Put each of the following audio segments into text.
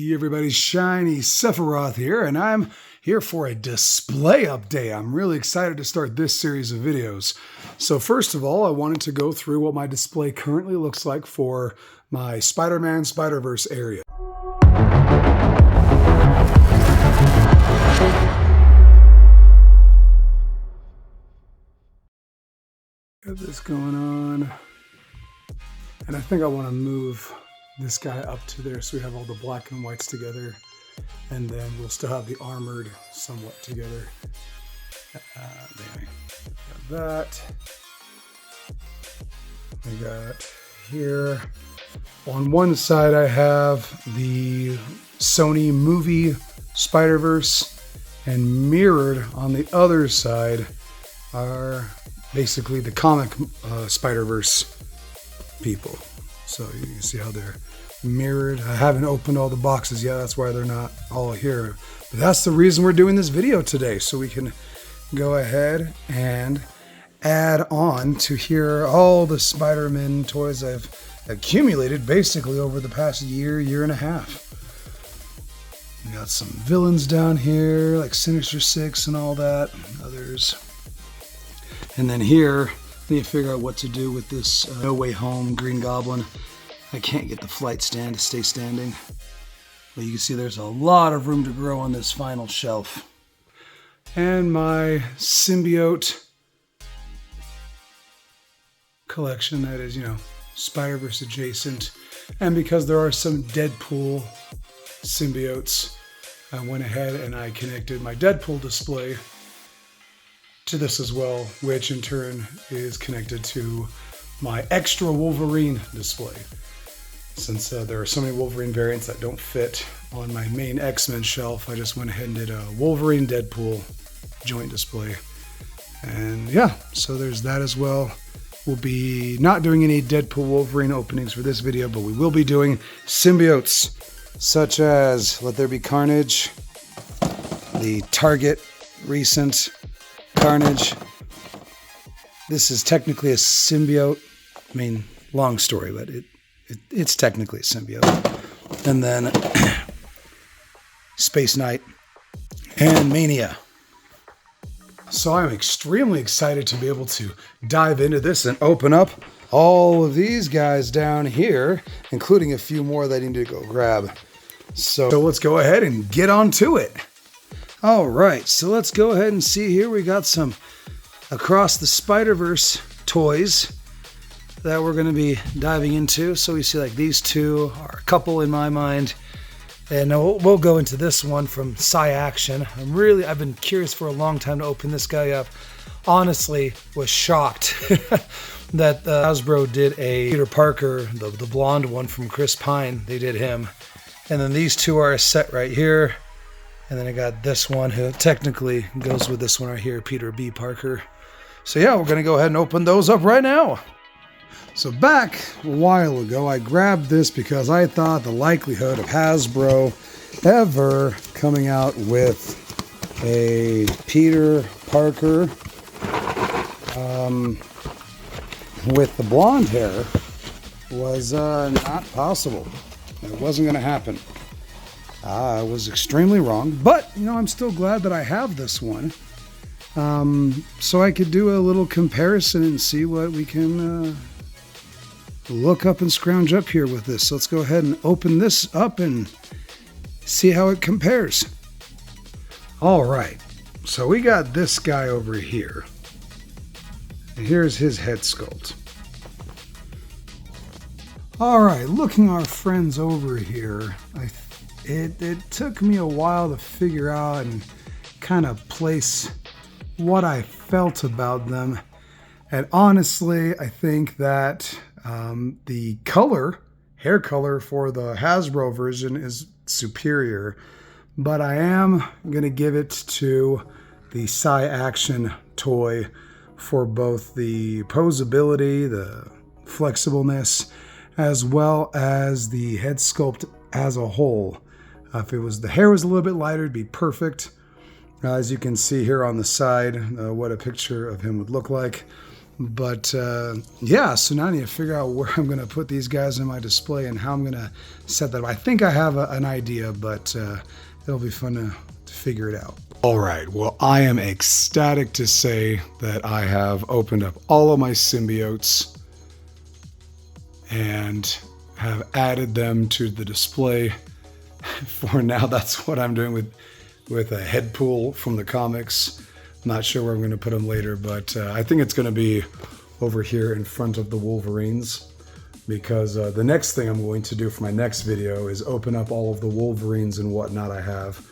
Hey everybody, Shiny Sephiroth here, and I'm here for a display update. I'm really excited to start this series of videos. So first of all, I wanted to go through what my display currently looks like for my Spider-Man Spider-Verse area. Got this going on, and I think I want to move this guy up to there so we have all the black and whites together, and then we'll still have the armored somewhat together. Got that. I got here on one side I have the Sony movie Spider-Verse, and mirrored on the other side are basically the comic Spider-Verse people. So you can see how they're mirrored. I haven't opened all the boxes yet, that's why they're not all here. But that's the reason we're doing this video today, so we can go ahead and add on to here all the Spider-Man toys I've accumulated basically over the past year and a half. We got some villains down here, like Sinister Six and all that, others. And then here, I need to figure out what to do with this No Way Home Green Goblin. I can't get the flight stand to stay standing. But you can see there's a lot of room to grow on this final shelf. And my Symbiote collection, that is, Spider-Verse adjacent. And because there are some Deadpool symbiotes, I went ahead and I connected my Deadpool display to this as well, which in turn is connected to my extra Wolverine display. Since there are so many Wolverine variants that don't fit on my main X-Men shelf, I just went ahead and did a Wolverine Deadpool joint display. And yeah, so there's that as well. We'll be not doing any Deadpool Wolverine openings for this video, but we will be doing symbiotes such as Let There Be Carnage, the Target recent Carnage. This is technically a symbiote. I mean, long story, but it's technically a symbiote. And then Space Knight and Mania. So I'm extremely excited to be able to dive into this and open up all of these guys down here, including a few more that I need to go grab. So let's go ahead and get on to it. All right, so let's go ahead and see here. We got some Across the Spider-Verse toys that we're going to be diving into. So we see like these two are a couple in my mind. And we'll go into this one from Psy Action. I've been curious for a long time to open this guy up. Honestly, was shocked that Hasbro did a Peter Parker, the blonde one from Chris Pine. They did him. And then these two are a set right here. And then I got this one who technically goes with this one right here, Peter B. Parker. So yeah, we're going to go ahead and open those up right now. So back a while ago, I grabbed this because I thought the likelihood of Hasbro ever coming out with a Peter Parker with the blonde hair was not possible. It wasn't going to happen. I was extremely wrong, but I'm still glad that I have this one, so I could do a little comparison and see what we can look up and scrounge up here with this. So let's go ahead and open this up and see how it compares. All right, so we got this guy over here, and here's his head sculpt. All right, looking our friends over here, it took me a while to figure out and kind of place what I felt about them. And honestly, I think that the hair color for the Hasbro version is superior. But I am going to give it to the Psy Action toy for both the posability, the flexibleness, as well as the head sculpt as a whole. If the hair was a little bit lighter, it'd be perfect. As you can see here on the side, what a picture of him would look like. But yeah, so now I need to figure out where I'm going to put these guys in my display and how I'm going to set that up. I think I have an idea, but it'll be fun to figure it out. All right, well, I am ecstatic to say that I have opened up all of my symbiotes and have added them to the display. For now, that's what I'm doing with a head pool from the comics. I'm not sure where I'm going to put them later, but I think it's going to be over here in front of the Wolverines, because the next thing I'm going to do for my next video is open up all of the Wolverines and whatnot I have.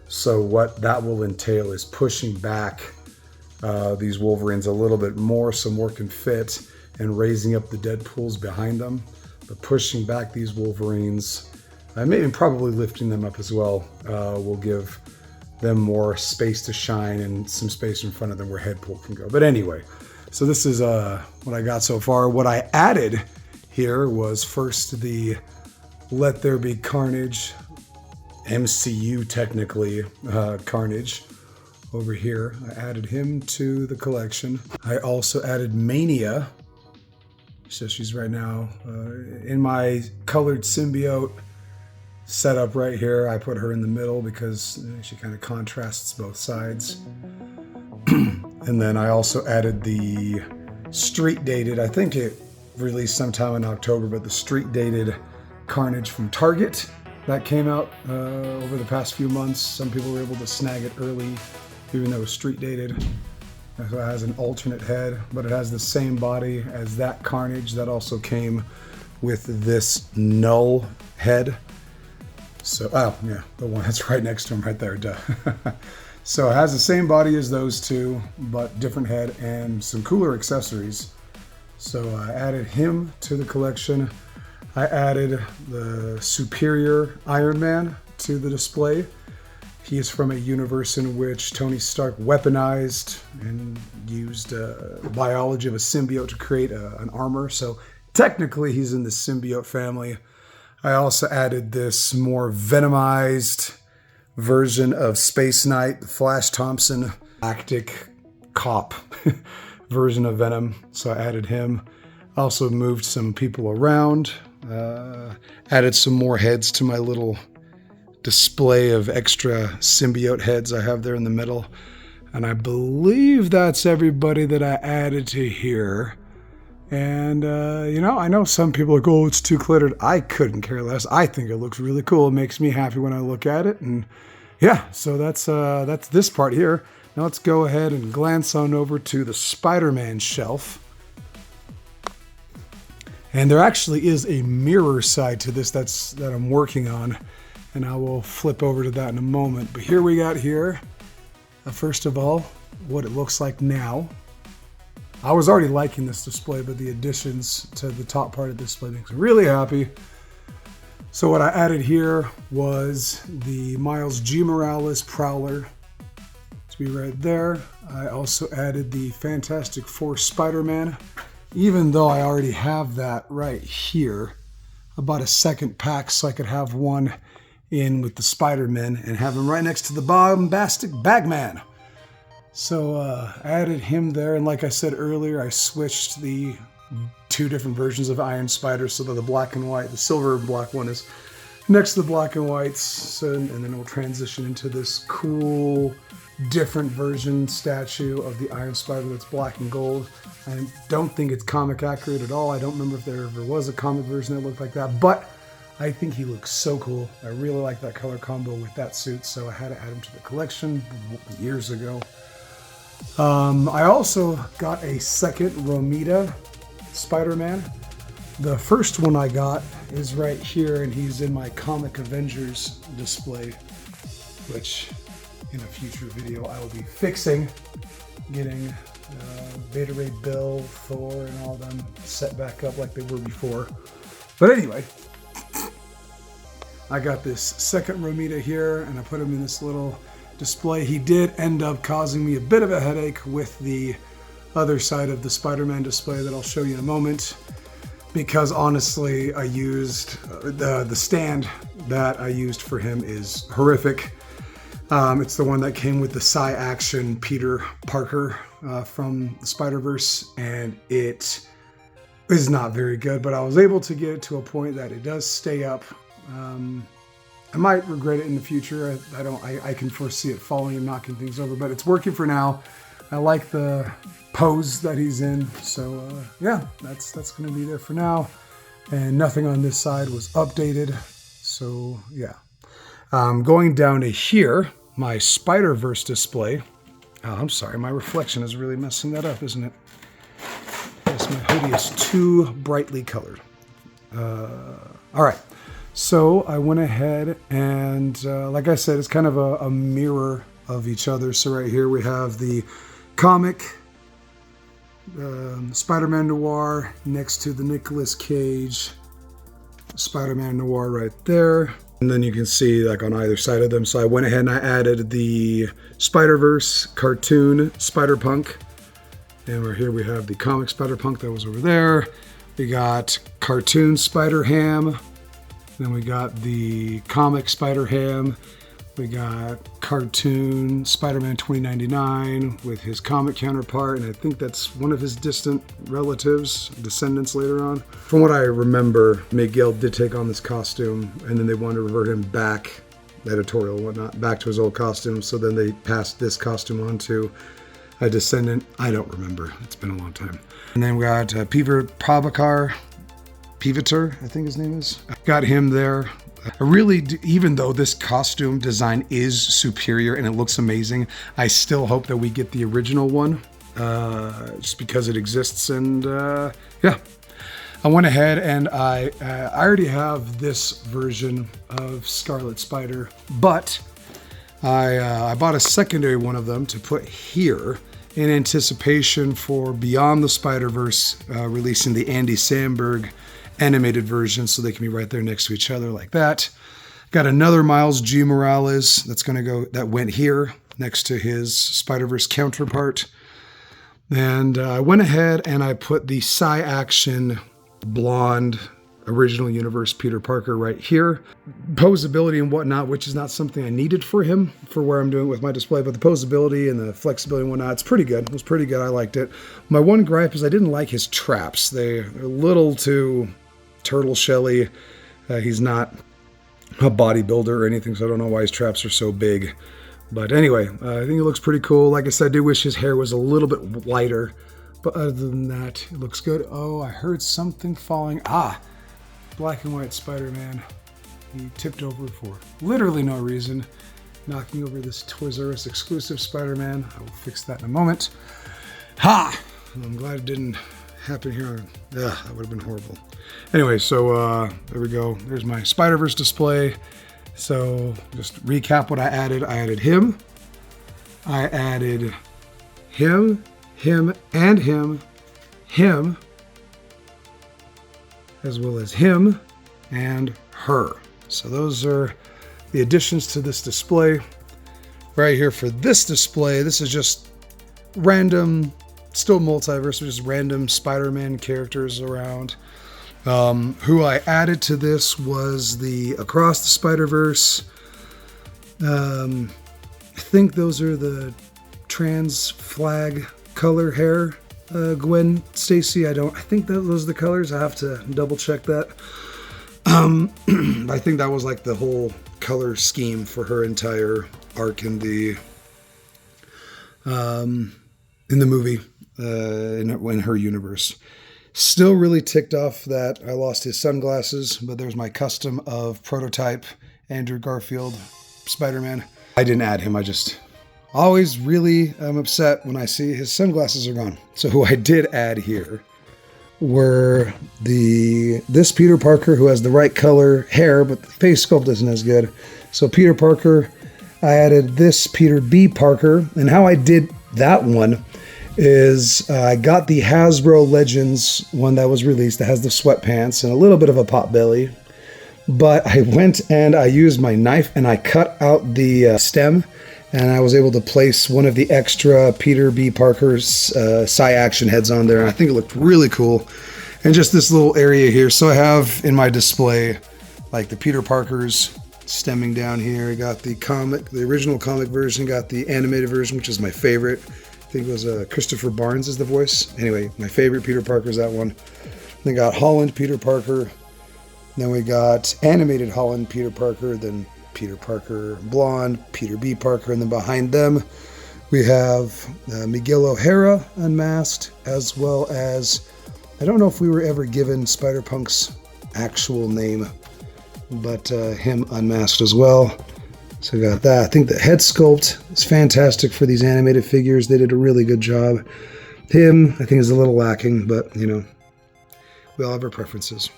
So what that will entail is pushing back these Wolverines a little bit more so more can fit, and raising up the Deadpools behind them. But pushing back these Wolverines, maybe probably lifting them up as well, will give them more space to shine and some space in front of them where Headpool can go. But anyway, so this is what I got so far. What I added here was first the Let There Be Carnage, MCU technically, Carnage over here. I added him to the collection. I also added Mania. So she's right now in my colored symbiote setup right here. I put her in the middle because she kind of contrasts both sides. And then I also added the street dated, I think it released sometime in October, but the street dated Carnage from Target that came out over the past few months. Some people were able to snag it early, even though it was street dated. So it has an alternate head, but it has the same body as that Carnage that also came with this Null head. So, oh yeah, the one that's right next to him right there, duh. So it has the same body as those two, but different head and some cooler accessories. So I added him to the collection. I added the Superior Iron Man to the display. He is from a universe in which Tony Stark weaponized and used the biology of a symbiote to create an armor. So technically he's in the symbiote family. I also added this more venomized version of Space Knight, Flash Thompson, galactic cop version of Venom. So I added him. Also moved some people around. Added some more heads to my little display of extra symbiote heads I have there in the middle. And I believe that's everybody that I added to here. And, you know, I know some people are like, oh, it's too cluttered. I couldn't care less. I think it looks really cool. It makes me happy when I look at it. And yeah, so that's this part here. Now let's go ahead and glance on over to the Spider-Man shelf. And there actually is a mirror side to this that I'm working on. And I will flip over to that in a moment. But here we got here, first of all, what it looks like now. I was already liking this display, but the additions to the top part of the display makes me really happy. So what I added here was the Miles G. Morales Prowler to be right there. I also added the Fantastic Four Spider-Man, even though I already have that right here. I bought a second pack so I could have one in with the Spider-Man and have him right next to the Bombastic Bagman. So I added him there, and like I said earlier, I switched the two different versions of Iron Spider so that the black and white, the silver and black one is next to the black and whites, so, and then we'll transition into this cool different version statue of the Iron Spider that's black and gold. I don't think it's comic accurate at all. I don't remember if there ever was a comic version that looked like that, but I think he looks so cool. I really like that color combo with that suit, so I had to add him to the collection years ago. I also got a second Romita Spider-Man. The first one I got is right here, and he's in my Comic Avengers display, which in a future video I will be fixing, getting Beta Ray Bill, Thor, and all them set back up like they were before. But anyway, I got this second Romita here, and I put him in this little display. He did end up causing me a bit of a headache with the other side of the Spider-Man display that I'll show you in a moment, because honestly I used the stand that I used for him is horrific. It's the one that came with the Psy-Action Peter Parker from the Spider-Verse, and it is not very good, but I was able to get it to a point that it does stay up. I might regret it in the future. I can foresee it falling and knocking things over, but it's working for now. I like the pose that he's in. So yeah, that's going to be there for now. And nothing on this side was updated. So yeah. Going down to here, my Spider-Verse display. Oh, I'm sorry, my reflection is really messing that up, isn't it? Yes, my hoodie is too brightly colored. All right. So I went ahead and, like I said, it's kind of a mirror of each other. So right here we have the comic Spider-Man Noir next to the Nicolas Cage Spider-Man Noir right there. And then you can see like on either side of them. So I went ahead and I added the Spider-Verse cartoon Spider-Punk. And right here we have the comic Spider-Punk that was over there. We got cartoon Spider-Ham. Then we got the comic Spider-Ham. We got cartoon Spider-Man 2099 with his comic counterpart, and I think that's one of his distant relatives, descendants later on. From what I remember, Miguel did take on this costume, and then they wanted to revert him back, editorial and whatnot, back to his old costume, so then they passed this costume on to a descendant. I don't remember. It's been a long time. And then we got Peter Prabhakar, Pivator, I think his name is. Got him there. I really do, even though this costume design is superior and it looks amazing, I still hope that we get the original one, just because it exists. And yeah, I went ahead and I already have this version of Scarlet Spider, but I bought a secondary one of them to put here in anticipation for Beyond the Spider-Verse releasing the Andy Samberg animated version, so they can be right there next to each other like that. Got another Miles G. Morales that went here next to his Spider-Verse counterpart. And I went ahead and I put the Psy-Action blonde original universe Peter Parker right here. Posability and whatnot, which is not something I needed for him for where I'm doing with my display, but the posability and the flexibility and whatnot, it's pretty good. It was pretty good. I liked it. My one gripe is I didn't like his traps. They're a little too turtle shelly. He's not a bodybuilder or anything, so I don't know why his traps are so big. But anyway, I think it looks pretty cool. Like I said, I do wish his hair was a little bit lighter, but other than that, it looks good. Oh, I heard something falling. Black and white Spider-Man. He tipped over for literally no reason, knocking over this Toys R Us exclusive Spider-Man. I will fix that in a moment. I'm glad it didn't happen here. That would have been horrible. Anyway, so there we go. There's my Spider-Verse display. So just recap what I added. I added him. I added him, and him, as well as him and her. So those are the additions to this display. Right here for this display, this is just random, still multiverse, just random Spider-Man characters around. Who I added to this was the Across the Spider-Verse. I think those are the trans flag color hair. Gwen Stacy, I think those are the colors. I have to double check that. I think that was like the whole color scheme for her entire arc in the movie, in her universe. Still really ticked off that I lost his sunglasses, but there's my custom of prototype Andrew Garfield Spider-Man. I didn't add him. I just always really am upset when I see his sunglasses are gone. So who I did add here were this Peter Parker, who has the right color hair, but the face sculpt isn't as good. So Peter Parker, I added this Peter B. Parker, and how I did that one is I got the Hasbro Legends one that was released that has the sweatpants and a little bit of a pot belly, but I went and I used my knife and I cut out the stem, and I was able to place one of the extra Peter B. Parker's Psy-Action heads on there, and I think it looked really cool. And just this little area here, so I have in my display like the Peter Parkers stemming down here. I got the original comic version, got the animated version, which is my favorite. I think it was Christopher Barnes is the voice. Anyway, my favorite Peter Parker is that one. Then got Holland Peter Parker. Then we got animated Holland Peter Parker, then Peter Parker Blonde, Peter B. Parker, and then behind them we have Miguel O'Hara unmasked, as well as, I don't know if we were ever given Spider-Punk's actual name, but him unmasked as well. So we got that. I think the head sculpt is fantastic for these animated figures. They did a really good job. Him, I think, is a little lacking, but, you know, we all have our preferences.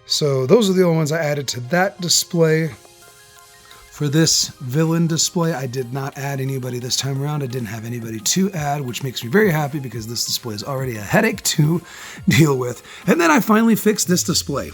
So those are the only ones I added to that display. For this villain display, I did not add anybody this time around. I didn't have anybody to add, which makes me very happy because this display is already a headache to deal with. And then I finally fixed this display.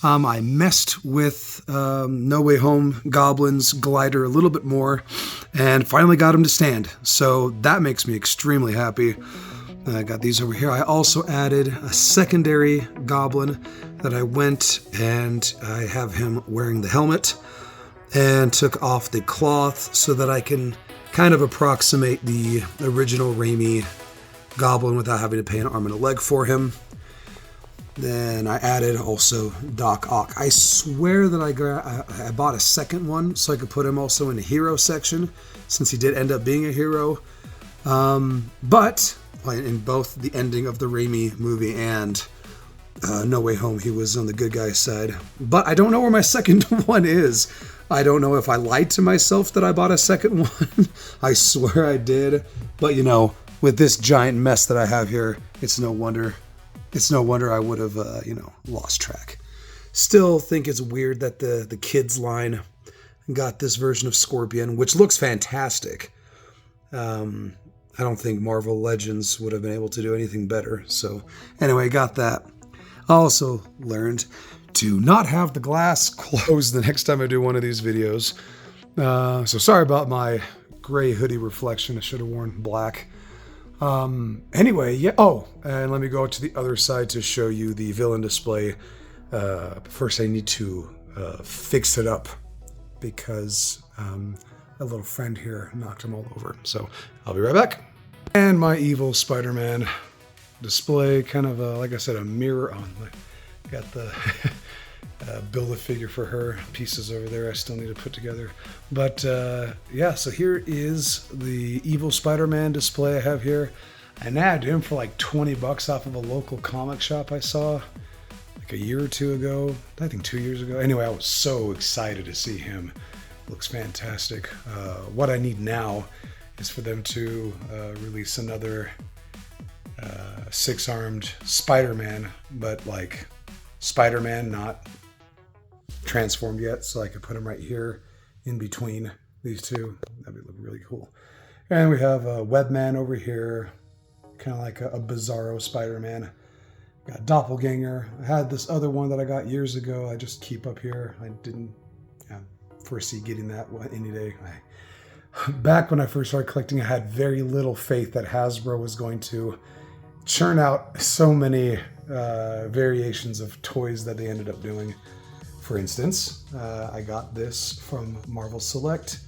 I messed with No Way Home Goblin's glider a little bit more and finally got him to stand. So that makes me extremely happy. I got these over here. I also added a secondary goblin that I went and I have him wearing the helmet and took off the cloth so that I can kind of approximate the original Raimi goblin without having to pay an arm and a leg for him. Then I added also Doc Ock. I swear that I bought a second one so I could put him also in the hero section, since he did end up being a hero. But in both the ending of the Raimi movie and No Way Home, he was on the good guy's side. But I don't know where my second one is. I don't know if I lied to myself that I bought a second one. I swear I did. But, you know, with this giant mess that I have here, it's no wonder I would have, lost track. Still think it's weird that the kids line got this version of Scorpion, which looks fantastic. I don't think Marvel Legends would have been able to do anything better. So anyway, got that. I also learned to not have the glass closed the next time I do one of these videos. So sorry about my gray hoodie reflection. I should have worn black. Anyway, yeah. Oh, and let me go to the other side to show you the villain display. First, I need to fix it up because a little friend here knocked them all over. So I'll be right back. And my evil Spider-Man display, kind of like I said, a mirror on. Got the Build-A-Figure for her pieces over there I still need to put together. But yeah, so here is the evil Spider-Man display I have here. I nabbed him for like 20 bucks off of a local comic shop I saw like a year or two ago. I think 2 years ago. Anyway, I was so excited to see him. Looks fantastic. What I need now is for them to release another six-armed Spider-Man, but like Spider-Man, not transformed yet, so I could put him right here in between these two. That would look really cool. And we have a Webman over here, kind of like a Bizarro Spider-Man. Got Doppelganger. I had this other one that I got years ago. I just keep up here. I didn't foresee getting that one any day. Back when I first started collecting, I had very little faith that Hasbro was going to churn out so many variations of toys that they ended up doing. For instance, I got this from Marvel Select.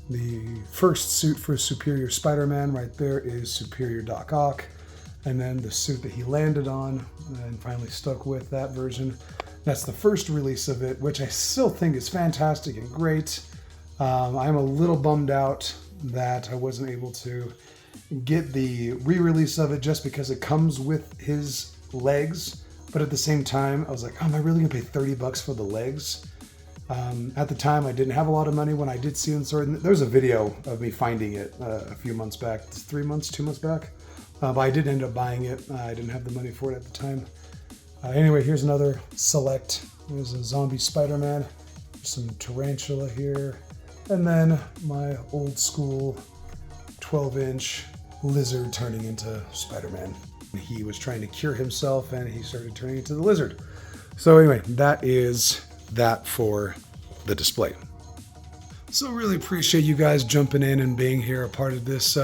The first suit for Superior Spider-Man right there is Superior Doc Ock. And then the suit that he landed on and finally stuck with, that version. That's the first release of it, which I still think is fantastic and great. I'm a little bummed out that I wasn't able to get the re-release of it just because it comes with his legs. But at the same time, I was like, oh, am I really gonna pay 30 bucks for the legs? At the time, I didn't have a lot of money when I did see it in store. There was a video of me finding it a few months back, 2 months back. But I did end up buying it. I didn't have the money for it at the time. Anyway, here's another Select. There's a zombie Spider-Man, some tarantula here, and then my old school 12-inch lizard turning into Spider-Man. He was trying to cure himself and he started turning into the lizard. So anyway, that is that for the display. So really appreciate you guys jumping in and being here, a part of this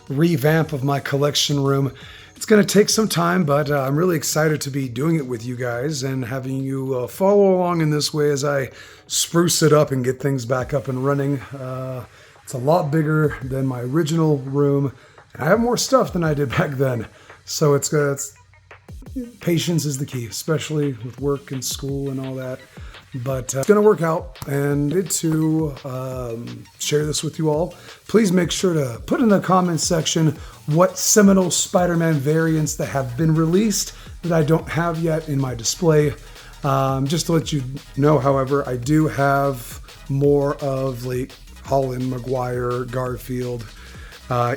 revamp of my collection room. It's going to take some time, but I'm really excited to be doing it with you guys and having you follow along in this way as I spruce it up and get things back up and running. It's a lot bigger than my original room, and I have more stuff than I did back then. So it's patience is the key, especially with work and school and all that. But it's going to work out, and to share this with you all. Please make sure to put in the comments section what seminal Spider-Man variants that have been released that I don't have yet in my display. Just to let you know, however, I do have more of like Holland, Maguire, Garfield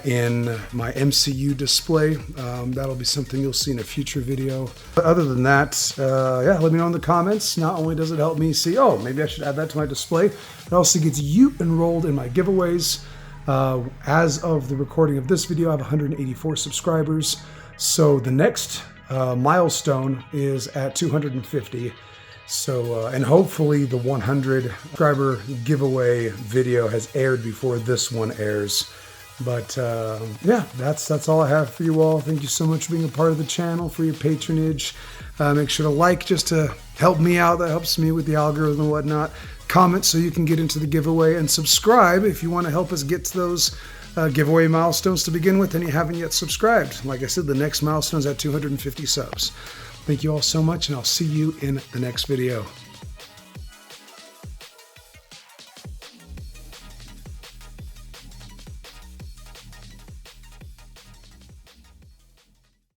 in my MCU display. That'll be something you'll see in a future video. But other than that, yeah, let me know in the comments. Not only does it help me see, oh, maybe I should add that to my display, it also gets you enrolled in my giveaways. As of the recording of this video, I have 184 subscribers. So the next milestone is at 250. So, and hopefully the 100 subscriber giveaway video has aired before this one airs. But yeah, that's all I have for you all. Thank you so much for being a part of the channel, for your patronage. Make sure to like just to help me out. That helps me with the algorithm and whatnot. Comment so you can get into the giveaway, and subscribe if you want to help us get to those giveaway milestones to begin with and you haven't yet subscribed. Like I said, the next milestone is at 250 subs. Thank you all so much, and I'll see you in the next video.